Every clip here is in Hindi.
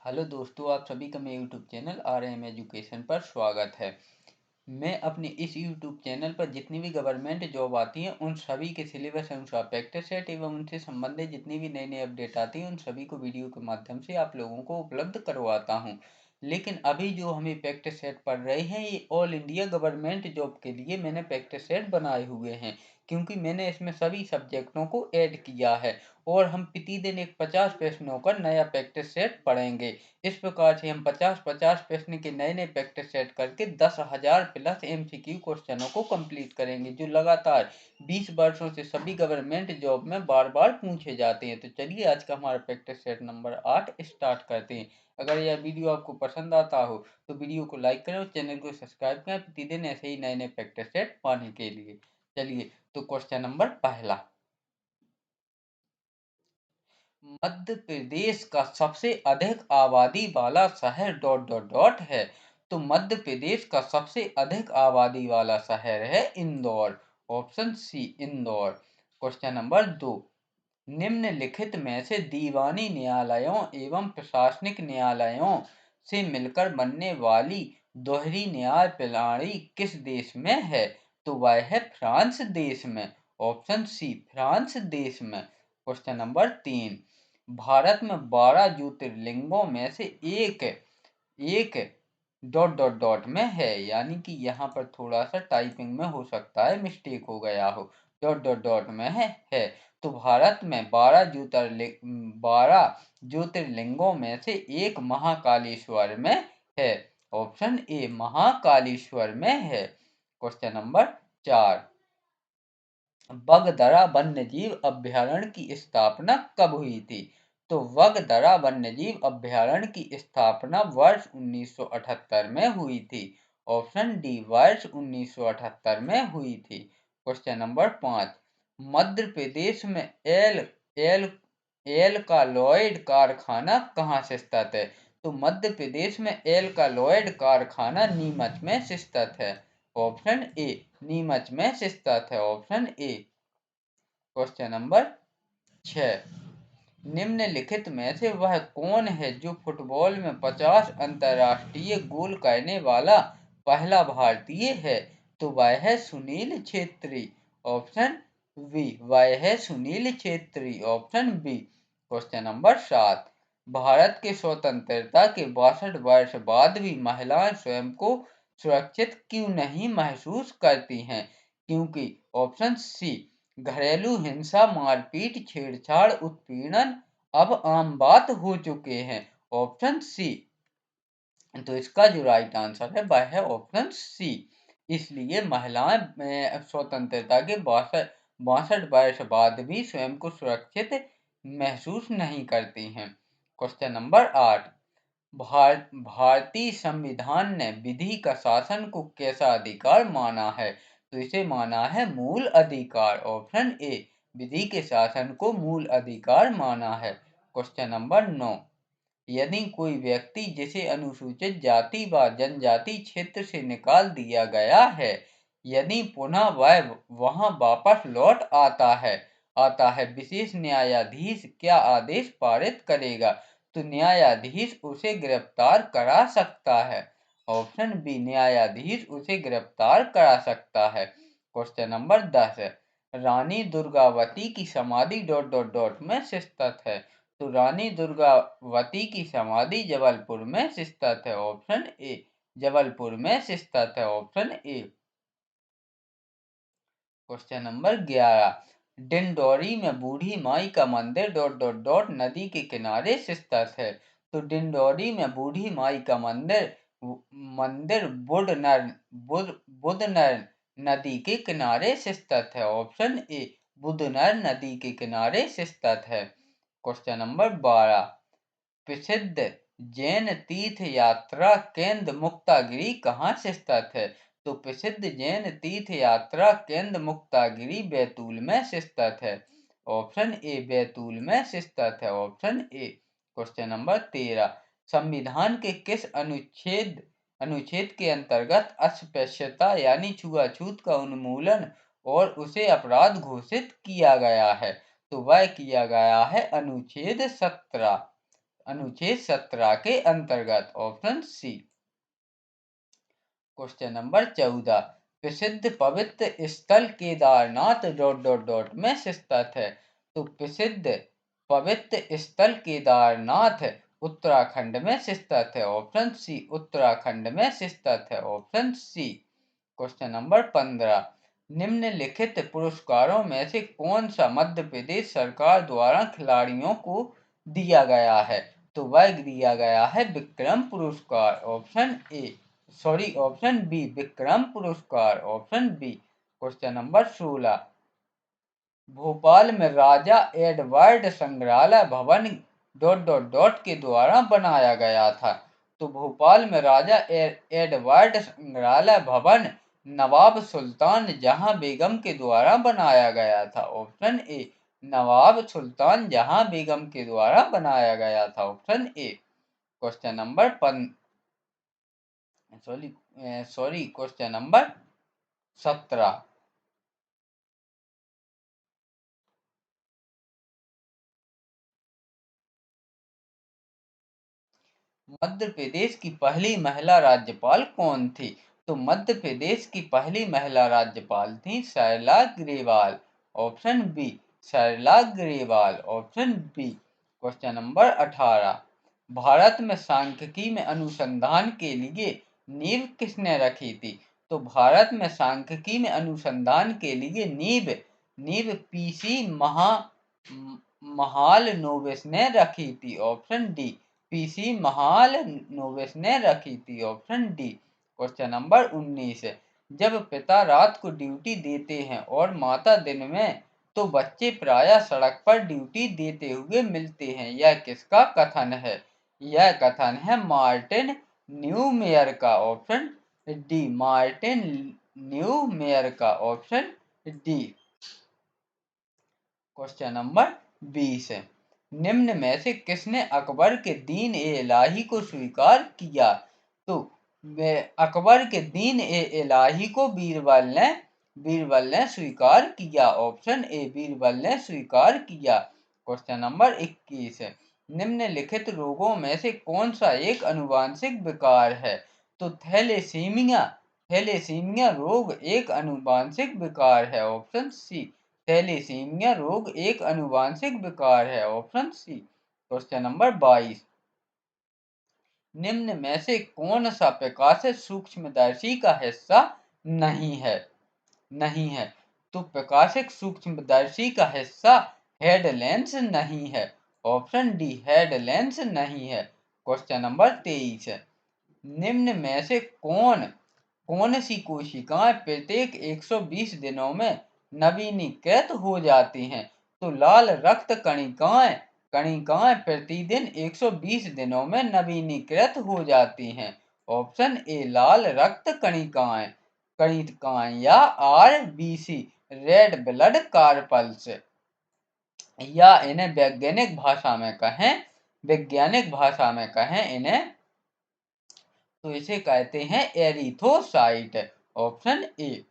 हेलो दोस्तों, आप सभी का मेरे यूट्यूब चैनल RM एजुकेशन पर स्वागत है। मैं अपने इस यूट्यूब चैनल पर जितनी भी गवर्नमेंट जॉब आती हैं उन सभी के सिलेबस अनुसार प्रैक्टिस सेट एवं उनसे संबंधित जितनी भी नई नई अपडेट आती हैं उन सभी को वीडियो के माध्यम से आप लोगों को उपलब्ध करवाता हूं। लेकिन अभी जो हमें प्रैक्टिस सेट पढ़ रहे हैं ये ऑल इंडिया गवर्नमेंट जॉब के लिए मैंने प्रैक्टिस सेट बनाए हुए हैं, क्योंकि मैंने इसमें सभी सब्जेक्टों को ऐड किया है और हम प्रतिदिन एक 50 प्रश्नों का नया प्रैक्टिस सेट पढ़ेंगे। इस प्रकार से हम 50-50 प्रश्न के नए नए प्रैक्टिस सेट करके 10,000 प्लस MCQ क्वेश्चनों को कंप्लीट करेंगे, जो लगातार 20 वर्षों से सभी गवर्नमेंट जॉब में बार बार पूछे जाते हैं। तो चलिए आज का हमारा प्रैक्टिस सेट नंबर 8 स्टार्ट करते हैं। अगर यह वीडियो आपको पसंद आता हो तो वीडियो को लाइक करें और चैनल को सब्सक्राइब करें प्रतिदिन ऐसे ही नए नए प्रैक्टिस सेट पाने के लिए। चलिए, तो क्वेश्चन नंबर पहला, मध्य प्रदेश का सबसे अधिक आबादी वाला शहर डॉट डॉट डॉट है। तो मध्य प्रदेश का सबसे अधिक आबादी वाला शहर है Indore. Option C Indore. Question number 2, निम्नलिखित में से दीवानी न्यायालयों एवं प्रशासनिक न्यायालयों से मिलकर बनने वाली दोहरी न्याय प्रणाली किस देश में है? तो वह है फ्रांस देश में। ऑप्शन सी फ्रांस देश में। क्वेश्चन नंबर 3, भारत में 12 ज्योतिर्लिंगों में से एक एक डॉट डॉट डॉट में है, यानी कि यहाँ पर थोड़ा सा टाइपिंग में हो सकता है मिस्टेक हो गया हो। डॉट डॉट डॉट में है। तो भारत में 12 ज्योतिर्लिंगों में से एक महाकालेश्वर में है। ऑप्शन ए महाकालेश्वर में है। क्वेश्चन नंबर 4, बगदरा वन्यजीव अभयारण्य की स्थापना कब हुई थी? तो बगदरा वन्यजीव अभयारण्य की स्थापना वर्ष 1978 में हुई थी। ऑप्शन डी वर्ष 1978 में हुई थी। क्वेश्चन नंबर 5, मध्य प्रदेश में एल एल एल्कालॉयड कारखाना कहाँ से स्थित है? तो मध्य प्रदेश में एल्कालॉयड कारखाना नीमच में स्थित है। ऑप्शन ए नीमच में स्थित है। Option A. क्वेश्चन नंबर 6, निम्नलिखित में से वह कौन है जो फुटबॉल में 50 अंतर्राष्ट्रीय गोल करने वाला पहला भारतीय है? तो वह है सुनील छेत्री। ऑप्शन बी वह है Sunil Chhetri. Option B. Question number 7, Bharat के स्वतंत्रता के 62 वर्ष बाद भी महिलाएं स्वयं को सुरक्षित क्यों नहीं महसूस करती हैं? क्योंकि ऑप्शन सी घरेलू हिंसा, मारपीट, छेड़छाड़, उत्पीड़न अब आम बात हो चुके हैं। Option C. तो इसका जो राइट आंसर है वह है ऑप्शन सी। इसलिए महिलाएं स्वतंत्रता के 62 वर्ष बाद भी स्वयं को सुरक्षित महसूस नहीं करती हैं। क्वेश्चन नंबर 8, भारतीय संविधान ने विधि का शासन को कैसा अधिकार माना है? तो इसे माना है मूल अधिकार। ऑप्शन ए विधि के शासन को मूल अधिकार माना है। क्वेश्चन नंबर 9, यदि कोई व्यक्ति जिसे अनुसूचित जाति व जनजाति क्षेत्र से निकाल दिया गया है, यदि पुनः वह वहां वापस लौट आता है विशेष न्यायाधीश क्या आदेश पारित करेगा? तो न्यायाधीश उसे गिरफ्तार करा सकता है। ऑप्शन बी न्यायाधीश उसे गिरफ्तार करा सकता है। क्वेश्चन नंबर 10, रानी दुर्गावती की समाधि डॉट डॉट डॉट में स्थित है। तो रानी दुर्गावती की समाधि जबलपुर में स्थित है। ऑप्शन ए जबलपुर में स्थित है। Option A. Question number 11, Dindori में बूढ़ी माई का मंदिर डॉट डॉट डॉट नदी के किनारे स्थित है। तो डिंडोरी में बूढ़ी माई का मंदिर मंदिर बुधनर नदी के किनारे स्थित है। ऑप्शन ए बुधनर नदी के किनारे स्थित है। क्वेश्चन नंबर 12, प्रसिद्ध जैन तीर्थ यात्रा केंद्र मुक्तागिरी कहाँ से स्थित है? तो प्रसिद्ध जैन तीर्थ यात्रा केंद्र मुक्तागिरी बैतूल में स्थित है। ऑप्शन ए बैतूल में स्थित है। Option A. क्वेश्चन नंबर 13, संविधान के किस अनुच्छेद अनुच्छेद के अंतर्गत अस्पृश्यता यानी छुआछूत का उन्मूलन और उसे अपराध घोषित किया गया है? तो वह किया गया है अनुच्छेद 17। अनुच्छेद 17 के अंतर्गत। Option C. क्वेश्चन नंबर 14, प्रसिद्ध पवित्र स्थल केदारनाथ में स्थित है। तो प्रसिद्ध पवित्र स्थल केदारनाथ उत्तराखंड में स्थित है। ऑप्शन सी, उत्तराखंड में स्थित है। Option C. क्वेश्चन नंबर 15, निम्नलिखित पुरस्कारों में से कौन सा मध्य प्रदेश सरकार द्वारा खिलाड़ियों को दिया गया है? तो वह दिया गया है विक्रम पुरस्कार। ऑप्शन बी, विक्रम पुरस्कार। Option B. Question number 16, Bhopal में राजा एडवर्ड संग्रहालय भवन के द्वारा बनाया गया था। तो भोपाल में राजा एडवर्ड संग्रहालय भवन नवाब सुल्तान जहां बेगम के द्वारा बनाया गया था। ऑप्शन ए, नवाब सुल्तान जहां बेगम के द्वारा बनाया गया था। Option A. Question number question number 17, Madhya Pradesh की पहली महिला राज्यपाल कौन थी? तो मध्य प्रदेश की पहली महिला राज्यपाल थी Sarla Grewal. Option B, Sarla Grewal. Option B. Question number 18, Bharat में सांख्यिकी में अनुसंधान के लिए नींव किसने रखी थी? तो भारत में सांख्यिकी में अनुसंधान के लिए नींव पीसी महालनोबिस ने रखी थी। ऑप्शन डी, पीसी महालनोबिस ने रखी थी। Option D. क्वेश्चन नंबर 19, जब पिता रात को ड्यूटी देते हैं और माता दिन में, तो बच्चे प्रायः सड़क पर ड्यूटी देते हुए मिलते हैं। यह किसका कथन है? यह कथन है मार्टिन न्यूमेयर का। ऑप्शन डी, मार्टिन न्यूमेयर का। Option D. क्वेश्चन नंबर 20, निम्न में से किसने अकबर के दीन ए इलाही को स्वीकार किया? तो अकबर के दीन ए इलाही को बीरबल ने स्वीकार किया। ऑप्शन ए, बीरबल ने स्वीकार किया। क्वेश्चन नंबर 21, निम्नलिखित रोगों में से कौन सा एक अनुवांशिक विकार है? तो थैलेसीमिया रोग एक अनुवांशिक विकार है। ऑप्शन सी, थैलेसीमिया रोग एक अनुवांशिक विकार है। Option C. क्वेश्चन नंबर 22, निम्न में से कौन सा प्रकाशित सूक्ष्मदर्शी का हिस्सा नहीं है? तो प्रकाशित सूक्ष्मदर्शी का हिस्सा हेड लेंस नहीं है। ऑप्शन डी, हेड लेंस नहीं है। क्वेश्चन नंबर 23, निम्न में से कौन सी कोशिकाएं प्रत्येक 120 दिनों में नवीनीकृत हो जाती हैं? तो लाल रक्त कणिकाएं प्रतिदिन 120 दिनों में नवीनीकृत हो जाती हैं। ऑप्शन ए, लाल रक्त कणिकाएं या आरबीसी, रेड ब्लड कार्पल्स, या इन्हें वैज्ञानिक भाषा में कहें इन्हें, तो इसे कहते हैं एरिथ्रोसाइट। ऑप्शन ए,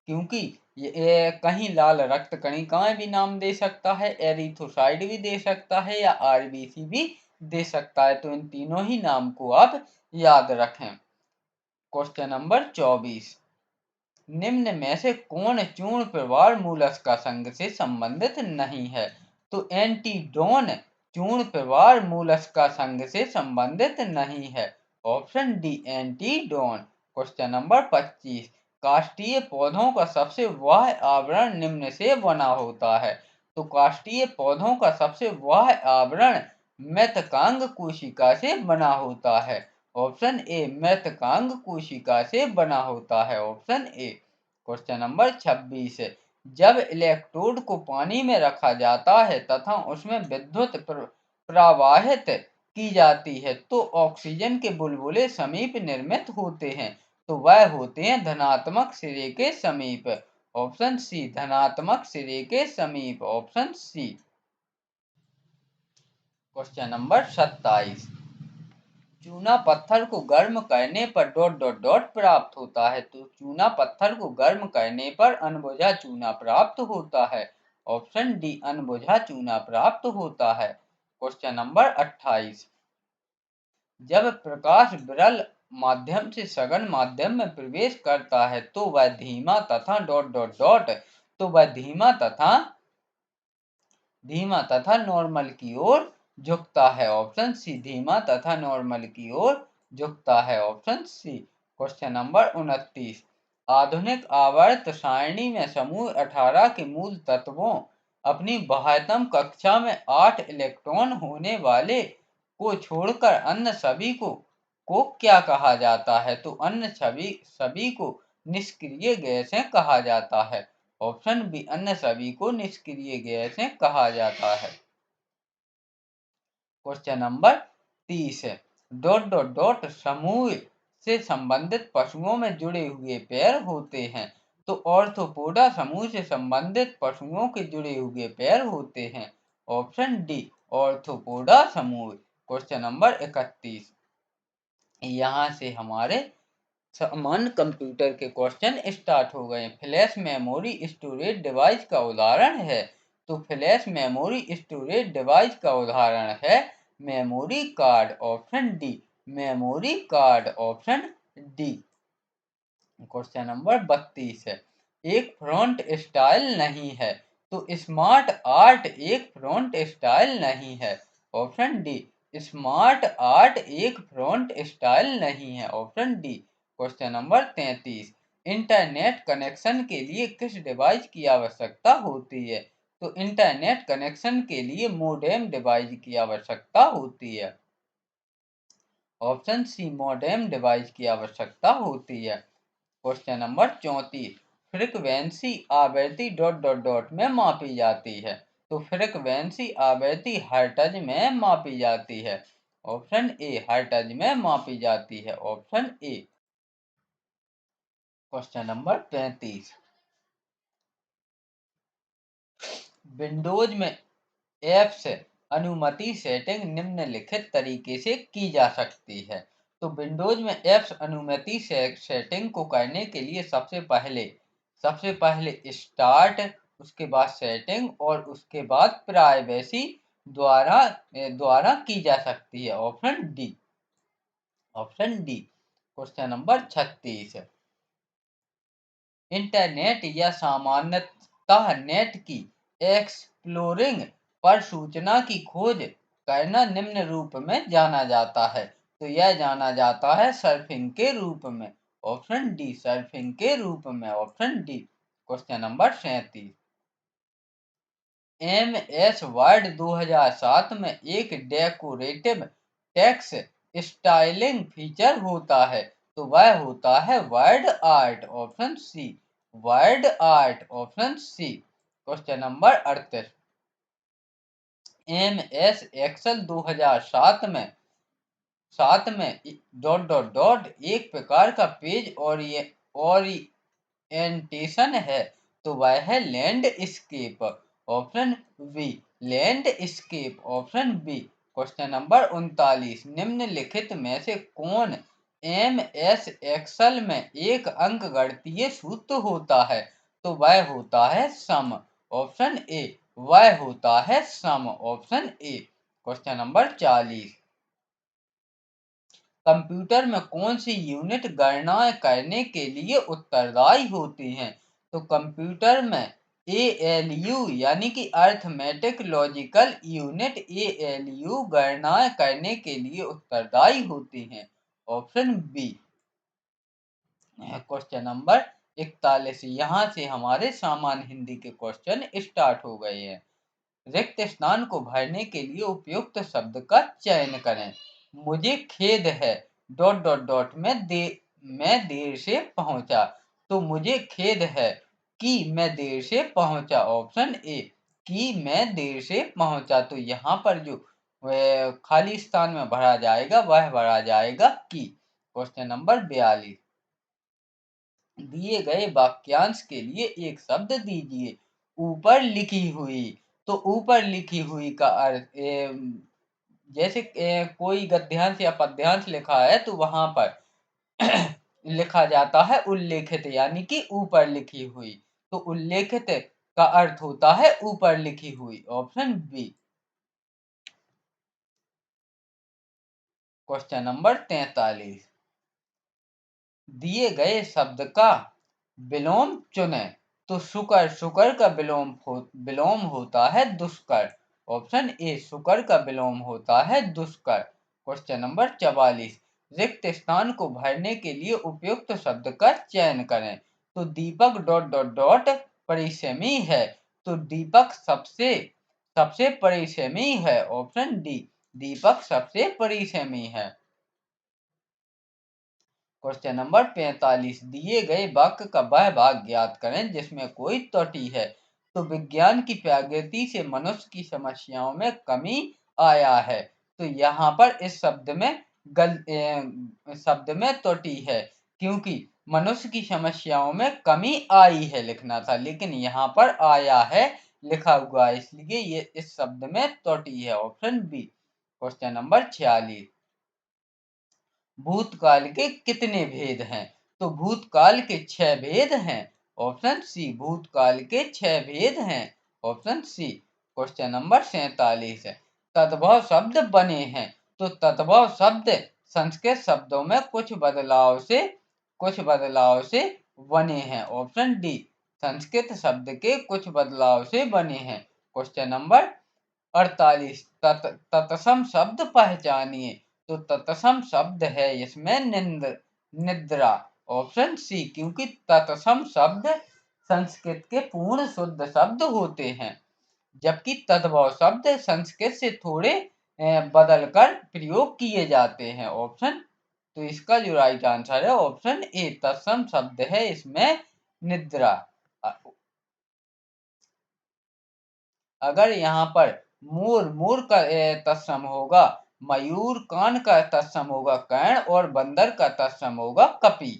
क्योंकि ये कहीं लाल रक्त कणिकाएं भी नाम दे सकता है, एरिथ्रोसाइट भी दे सकता है, या आरबीसी भी दे सकता है। तो इन तीनों ही नाम को आप याद रखें। क्वेश्चन नंबर 24, निम्न में से कौन चूर्ण प्रवार मोलस्का संघ से संबंधित नहीं है? तो एंटीडोन चूर्ण प्रवार मोलस्का संघ से संबंधित नहीं है। ऑप्शन डी, एंटीडोन। क्वेश्चन नंबर 25, काष्ठीय पौधों का सबसे बाह्य आवरण निम्न से बना होता है। तो काष्ठीय पौधों का सबसे बाह्य आवरण मृतकांग कोशिका से बना होता है। ऑप्शन ए, मृतकांग कोशिका से बना होता है। Option A. क्वेश्चन नंबर 26, जब इलेक्ट्रोड को पानी में रखा जाता है तथा उसमें विद्युत प्रवाहित की जाती है, तो ऑक्सीजन के बुलबुले समीप निर्मित होते हैं। तो वह होते हैं धनात्मक सिरे के समीप। ऑप्शन सी, धनात्मक सिरे के समीप। Option C. क्वेश्चन नंबर 27, चूना पत्थर को गर्म करने पर प्राप्त होता है। तो चूना पत्थर को गर्म करने पर अनबुझा चूना प्राप्त होता है। ऑप्शन डी, अनबुझा चूना प्राप्त होता है। Question number 28। जब प्रकाश विरल माध्यम से सघन माध्यम में प्रवेश करता है तो वह धीमा तथा डॉट डॉट डॉट तो वह धीमा तथा नॉर्मल की ओर झुकता है। ऑप्शन सी, धीमा तथा नॉर्मल की ओर झुकता है। Option C. Question number 29। आधुनिक आवर्त सारणी में समूह 18 के मूल तत्वों अपनी बाह्यतम कक्षा में 8 इलेक्ट्रॉन होने वाले को छोड़कर अन्य सभी को क्या कहा जाता है? तो अन्य सभी को निष्क्रिय गैसें कहा जाता है। ऑप्शन बी, अन्य सभी को निष्क्रिय गैसें कहा जाता है। क्वेश्चन नंबर 30 है। डॉट डॉट डॉट समूह से संबंधित पशुओं में जुड़े हुए पैर होते हैं। तो ऑर्थोपोडा समूह से संबंधित पशुओं के जुड़े हुए पैर होते हैं। ऑप्शन डी, ऑर्थोपोडा समूह। Question number 31। यहाँ से हमारे सामान्य कंप्यूटर के क्वेश्चन स्टार्ट हो गए। फ्लैश मेमोरी स्टोरेज डिवाइस का उदाहरण है। तो फ्लैश मेमोरी स्टोरेज डिवाइस का उदाहरण है memory card. Option D, memory card. Option D. Question number 32 है। एक फ्रंट स्टाइल नहीं है। तो स्मार्ट आर्ट एक फ्रंट स्टाइल नहीं है। ऑप्शन डी, स्मार्ट आर्ट एक फ्रंट स्टाइल नहीं है। Option D. Question number 33। Internet connection के लिए किस डिवाइस की आवश्यकता होती है? तो इंटरनेट कनेक्शन के लिए मोडेम डिवाइस की आवश्यकता होती है। ऑप्शन सी, मोडेम डिवाइस की आवश्यकता होती है। Question number 34। फ्रीक्वेंसी आवृत्ति डॉट डॉट डॉट में मापी जाती है। तो फ्रीक्वेंसी आवृत्ति हर्ट्ज में मापी जाती है। ऑप्शन ए, हर्ट्ज में मापी जाती है। Option A. Question number 35। Windows में एप्स अनुमति सेटिंग निम्नलिखित तरीके से की जा सकती है। तो विंडोज में एप्स अनुमति सेटिंग को करने के लिए सबसे पहले स्टार्ट, उसके बाद सेटिंग और उसके बाद प्राइवेसी द्वारा की जा सकती है। Option D. Option D. Question number 36। Internet या सामान्यतः नेट की एक्सप्लोरिंग पर सूचना की खोज करना निम्न रूप में जाना जाता है। तो यह जाना जाता है सर्फिंग के रूप में। ऑप्शन डी, सर्फिंग के रूप में। Option D. Question number 37। MS word 2007 में एक डेकोरेटिव टेक्स्ट स्टाइलिंग फीचर होता है। तो वह होता है word art. Option C, word art. Option C. Question number 38। MS Excel 2007 में डॉट डॉट डॉट एक प्रकार का पेज ओरिएंटेशन है। तो वह है landscape. Option B, landscape. Option B. Question number 39। निम्नलिखित में से कौन MS एक्सेल में एक अंकगणितीय सूत्र होता है? तो वह होता है सम। ऑप्शन ए, वह होता है सम। Option A. Question number 40। Computer में कौन सी यूनिट गणनाएं करने के लिए उत्तरदायी होती हैं? तो कंप्यूटर में ALU यानी कि अर्थमेटिक लॉजिकल यूनिट ALU गणनाएं करने के लिए उत्तरदायी होती हैं। Option B. Question number 41। यहाँ से हमारे सामान्य हिंदी के क्वेश्चन स्टार्ट हो गए हैं। रिक्त स्थान को भरने के लिए उपयुक्त शब्द का चयन करें। मुझे खेद है डॉट डॉट डॉट मैं देर से पहुंचा। तो मुझे खेद है कि मैं देर से पहुंचा। ऑप्शन ए, कि मैं देर से पहुंचा। तो यहाँ पर जो खाली स्थान में भरा जाएगा वह भरा जाएगा कि। Question number 42। दिए गए वाक्यांश के लिए एक शब्द दीजिए। ऊपर लिखी हुई। तो ऊपर लिखी हुई का अर्थ जैसे कोई गद्यांश या पद्यांश लिखा है तो वहां पर लिखा जाता है उल्लेखित यानी कि ऊपर लिखी हुई। तो उल्लेखित का अर्थ होता है ऊपर लिखी हुई। Option B. क्वेश्चन नंबर 43, दिए गए शब्द का विलोम चुने। तो शुकर, शुकर का विलोम होता है दुष्कर। ऑप्शन ए, शुकर का विलोम होता है दुष्कर। क्वेश्चन नंबर 44, रिक्त स्थान को भरने के लिए उपयुक्त शब्द का चयन करें। तो दीपक डॉट डॉट डॉट परिश्रमी है। तो दीपक सबसे सबसे परिश्रमी है। ऑप्शन डी, दीपक सबसे परिश्रमी है। क्वेश्चन नंबर 45, दिए गए वाक्य का वह भाग ज्ञात करें जिसमें कोई त्रुटि है। तो विज्ञान की प्रगति से मनुष्य की समस्याओं में कमी आया है। तो यहाँ पर इस शब्द में त्रुटि है, क्योंकि मनुष्य की समस्याओं में कमी आई है लिखना था, लेकिन यहाँ पर आया है लिखा हुआ है, इसलिए ये इस शब्द में त्रुटि है। Option B. क्वेश्चन नंबर 46, भूतकाल के कितने भेद हैं। तो भूतकाल के 6 भेद हैं। ऑप्शन सी, भूतकाल के 6 भेद हैं। Option C. क्वेश्चन नंबर 47 है, तद्भव शब्द बने हैं। तो तद्भव शब्द संस्कृत शब्दों में कुछ बदलाव से बने हैं। ऑप्शन डी, संस्कृत शब्द के कुछ बदलाव से बने हैं। क्वेश्चन नंबर 48, तत्सम शब्द पहचानिए। तो तत्सम शब्द है इसमें निद्रा। ऑप्शन सी, क्योंकि तत्सम शब्द संस्कृत के पूर्ण शुद्ध शब्द होते हैं, जबकि तद्भव शब्द संस्कृत से थोड़े बदलकर प्रयोग किए जाते हैं। ऑप्शन, तो इसका जो राइट आंसर है ऑप्शन ए, तत्सम शब्द है इसमें निद्रा। अगर यहाँ पर मोर, मोर का तत्सम होगा, मयूर कान का तत्सम होगा कर्ण, और बंदर का तत्सम होगा कपि।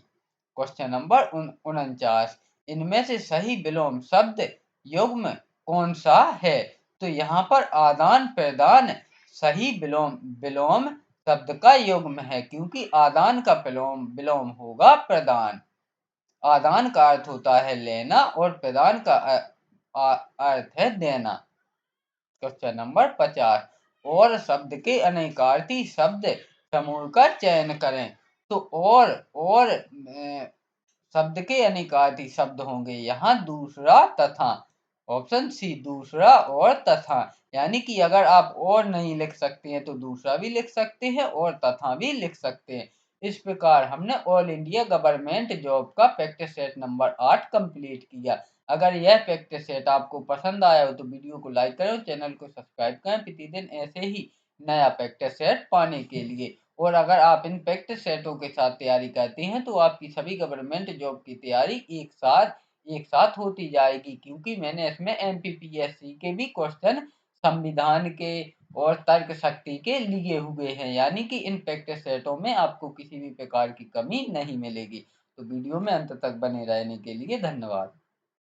क्वेश्चन नंबर 49, इनमें से सही विलोम शब्द युग्म कौन सा है। तो यहाँ पर आदान प्रदान सही विलोम शब्द का युग्म है, क्योंकि आदान का विलोम होगा प्रदान। आदान का अर्थ होता है लेना और प्रदान का अर्थ है देना। क्वेश्चन नंबर 50, और शब्द के अनेकार्थी शब्द समूह का चयन करें। तो और शब्द के अनेकार्थी शब्द होंगे यहाँ दूसरा तथा। ऑप्शन सी, दूसरा और तथा, यानी कि अगर आप और नहीं लिख सकते हैं तो दूसरा भी लिख सकते हैं और तथा भी लिख सकते हैं। इस प्रकार हमने ऑल इंडिया गवर्नमेंट जॉब का प्रैक्टिस सेट नंबर 8 कंप्लीट किया। अगर यह प्रैक्टिस सेट आपको पसंद आया हो तो वीडियो को लाइक करें और चैनल को सब्सक्राइब करें प्रतिदिन ऐसे ही नया प्रैक्टिस सेट पाने के लिए। और अगर आप इन प्रैक्टिस सेटों के साथ तैयारी करते हैं तो आपकी सभी गवर्नमेंट जॉब की तैयारी एक साथ होती जाएगी, क्योंकि मैंने इसमें एमपीपीएससी के भी क्वेश्चन संविधान के और तर्क शक्ति के लिए हुए हैं, यानी कि इन प्रैक्टिस सेटों में आपको किसी भी प्रकार की कमी नहीं मिलेगी। तो वीडियो में अंत तक बने रहने के लिए धन्यवाद।